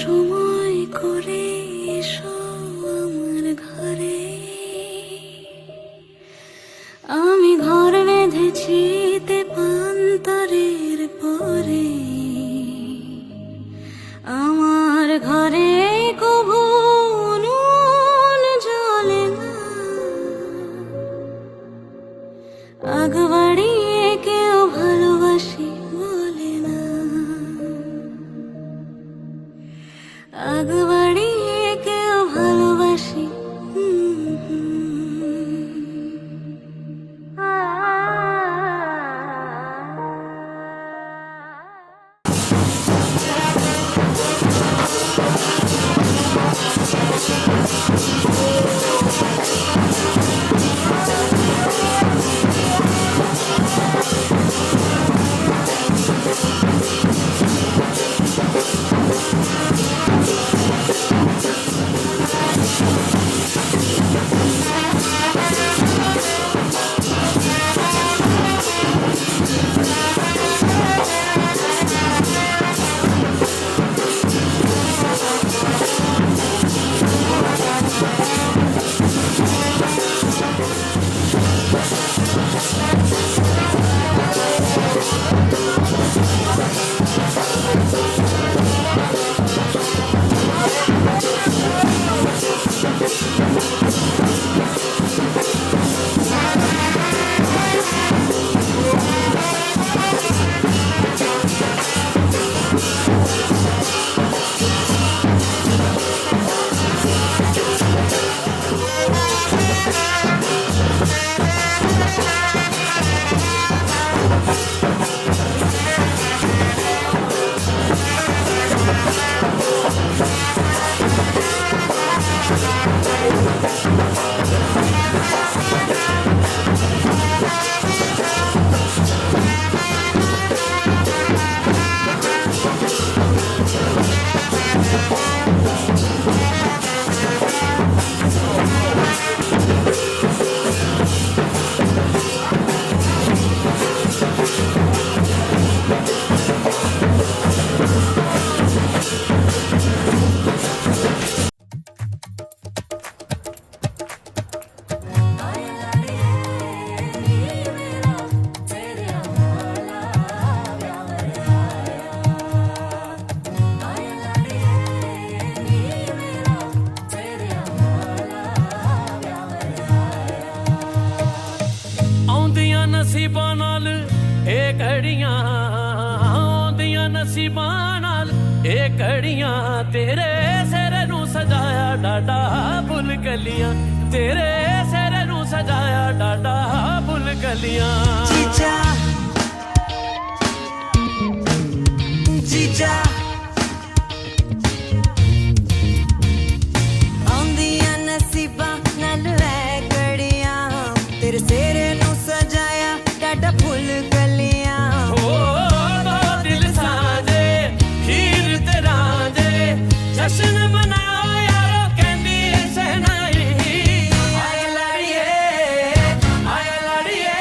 সময় করে এসো আমার ঘরে, আমি ঘর বেঁধেছি তেপান্তরের পরে। আমার ঘরে কভু নুন জ্বলে না, আগ বাড়িয়ে কেউ ভালোবাসি বলে না, আগ বাড়িয়ে কেউ ভালোবাসি। नसीबां नाल ए घड़ियां आउंदियां नसीबां नाल ए घड़ियां तेरे सिर नू सजाया डाडा फुल कलियां तेरे सिर नू सजाया डाडा फुल कलियां जीजा जीजा आउंदियां नसीबां नाल ऐ घड़ियां तेरे सिर नू सजाया डाडा फुल कलियां ओ दो दिल साजे हीर ते रांझे जश्न मनाओ यारो कहंदी शहनाई आए लाड़िए आए लाड़िए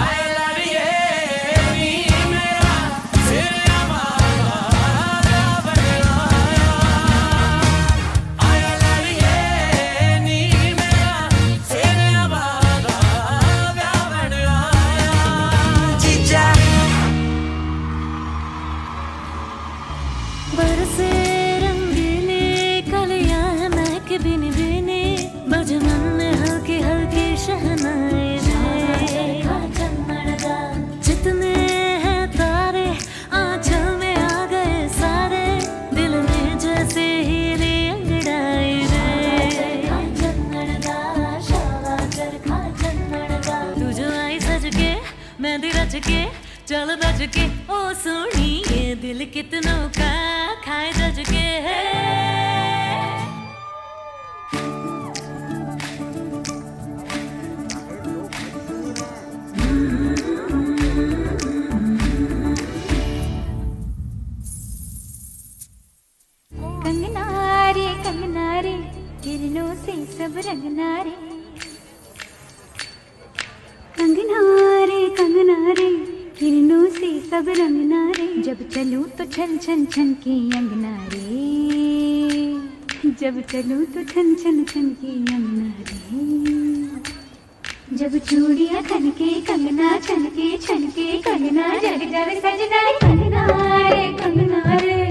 आए लाड़िए नी मेरा सिर आवारा बना आए लाड़िए नी मेरा सिर आवारा बना जीजा बरसे रंगीले कलियां महक बिन बिने बजमन में हल्के हल्के शहनाए जितने हैं तारे आंचल में आ गए सारे दिल में जैसे हीरे अंगड़ाए तू जो आई सज के मेहंदी रच के चल बज के ओ सोनिए दिल कितनों का खाए जज के कंगना रे किरणों से सब रंगना रे कंगना रे किरणों से सब रंगना रे जब चलूं तो छन छन छन के अंगना रे जब चलूं तो छन छन छन के अंगना रे जब चूड़ियां खनके कंगना छनके छनके कंगना जग जग सजना रे कंगना रे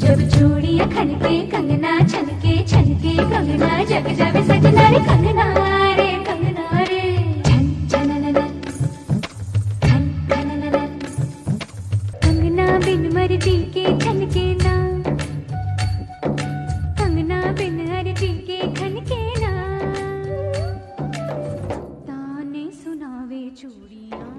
जब चूड़ियां खनके कंगना छनके छनके कंगना जग जग सजना रे कंगना रे छन छननन छन छननन कंगना बिन मर्जी के खनके ना कंगना बिन अर्जी के खनके ना ताने सुनावे चूड़ियां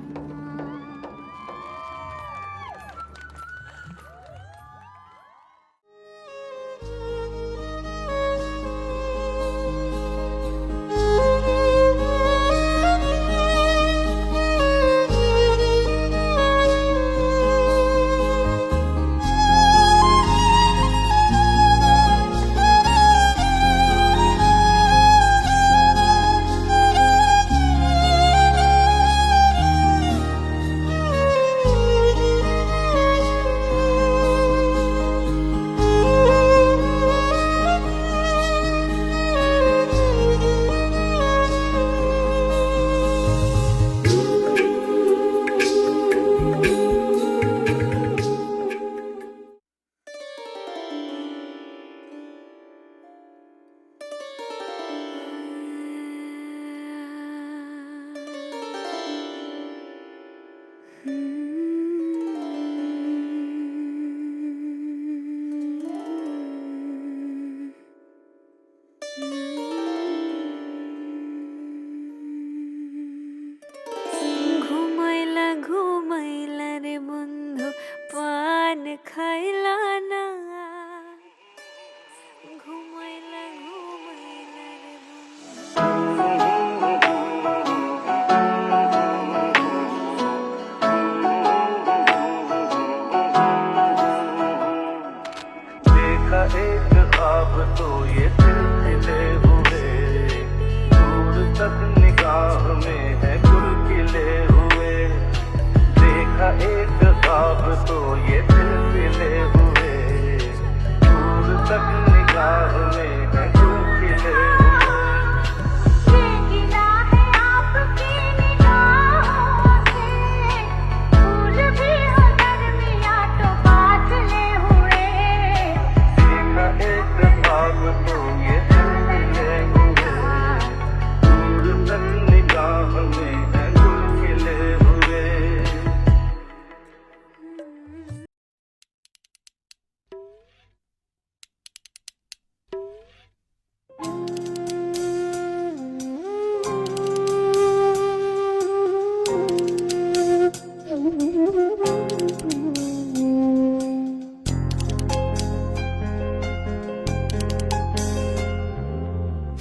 ঘুমাইলা রে বন্ধু পান খাইলা না ঘুমাইলা রে বন্ধু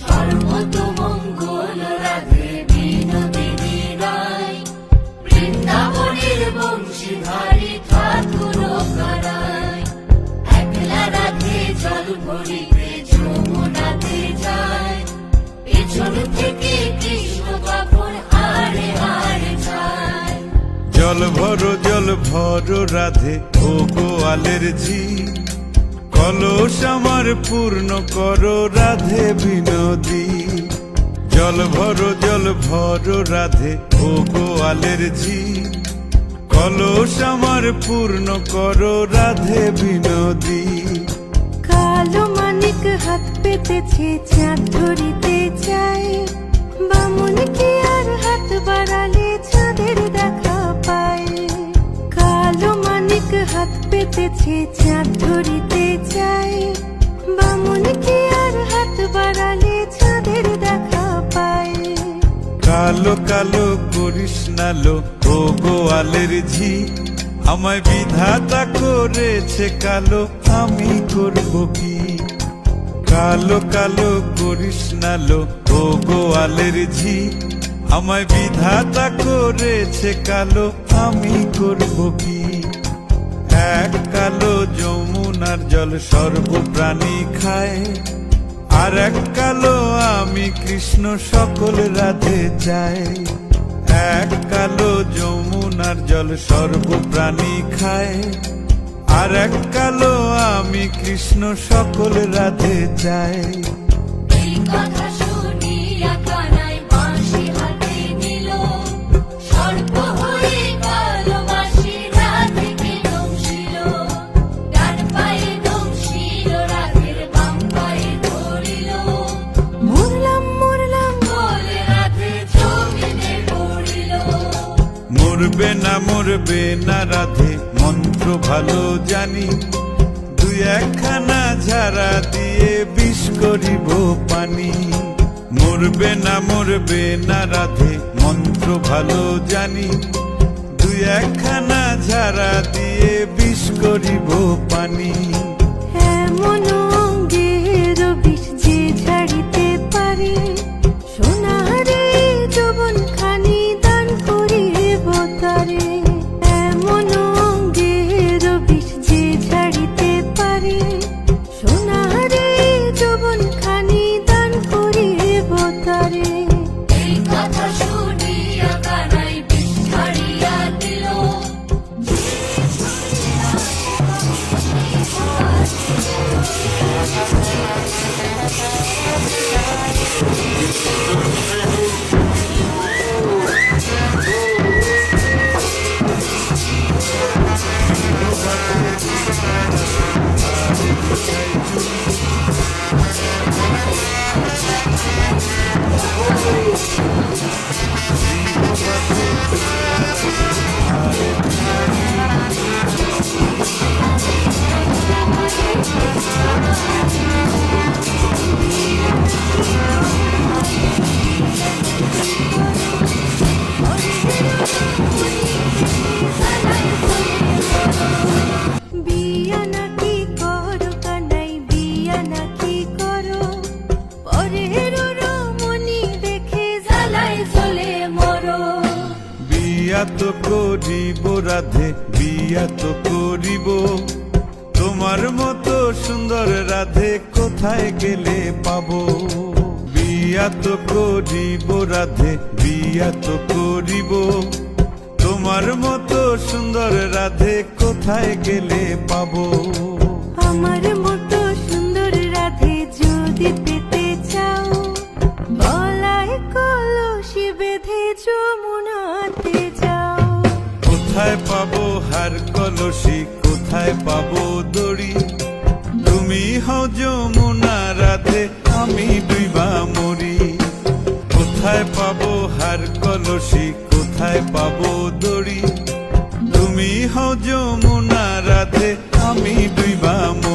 সর্বতমঙ্গল রাধে বিনোদিনী রায়, বৃন্দাবনের বংশীধারী ঠাকুর করায়। একলা রাধে জল ভরিতে যমুনাতে যায়, পেছন থেকে কৃষ্ণ কখন হারে হারে যায়। জল ভরো রাধে ও গোয়ালের ঝি, কলস আমার পূর্ণ করো রাধে বিনোদী। জল ভরো রাধে ও গোয়ালের ঝি, কলস আমার পূর্ণ করো রাধে বিনোদী। কালো মানিক হাত পেতেছে চাঁদ ধরিতে চায়, বামুন কি আর হাত বাড়ালে চাঁদের দেখা পায়। কালো মানিক হাত পেতেছে চাঁদ ধরিতে চায়, বামুন কি আর হাত বাড়ালে চাঁদের দেখা পায়। কালো কালো করিস নালো ও গোয়ালের ঝি, আমায় বিধাতা করেছে কালো, আমি করব কি। কালো কালো করিস নালো ও গোয়ালের ঝি, আমায় বিধাতা করেছে কালো, আমি করব কি। এক কালো যমুনার জল সর্বপ্রাণী খায়, আর এক কালো আমি কৃষ্ণ সকল রাধে চাই। এক কালো যমুনার জল সর্বপ্রাণী খায়, আর এক কালো আমি কৃষ্ণ সকল রাধে চাই। এই কথা শুনিয়া কানাই বাঁশি হাতে নিল, সর্প হয়ে কালো বাঁশি রাধেকে দংশিল। ডান পায়ে দংশিল, রাধের বাম পায়ে ধরিল, মরলাম মরলাম বলে রাধে জমিনে পড়িল। মরবে না রাধে মন্ত্র ভালো জানি, দুই একখানা ঝাড়া দিয়ে বিষ করিব পানি। মরবে না রাধে মন্ত্র ভালো জানি, দুই একখানা ঝাড়া দিয়ে বিষ করিব পানি। এমন অঙ্গের বিষ যে ঝাড়িতে পারে, সোনারে যৌবন খানি দান করিব তারে। এমন অঙ্গের বিষ যে ঝাড়িতে পারে, সোনারে যৌবন খানি দান করিব তারে। এই কথা শুনিয়া কানাই বিষ ছাড়িয়া দিল, বিয়া নাকি করো কানাই, বিয়া নাকি করো, পরের রমণী দেখে জ্বালায় জ্বলে মরো। বিয়া তো করিব রাধে, বিয়া তো করিব, তোমার মতো সুন্দর রাধে কোথায় গেলে পাবো। বিয়া তো করিব রাধে, বিয়া তো করিব, তোমার মতো সুন্দর রাধে কোথায় গেলে পাবো। আমার মতো সুন্দর রাধে যদি পেতে চাও, গলায় কলসি বেঁধে যমুনাতে যাও। কোথায় পাবো হার কলসি, কোথায় পাবো দড়ি, তুমি হও যমুনা রাধে, আমি ডুইবা মরি। কোথায় পাবো হার কলসি, কোথায় পাবো দড়ি, তুমি হও যমুনা রাধে, আমি ডুইবা মরি।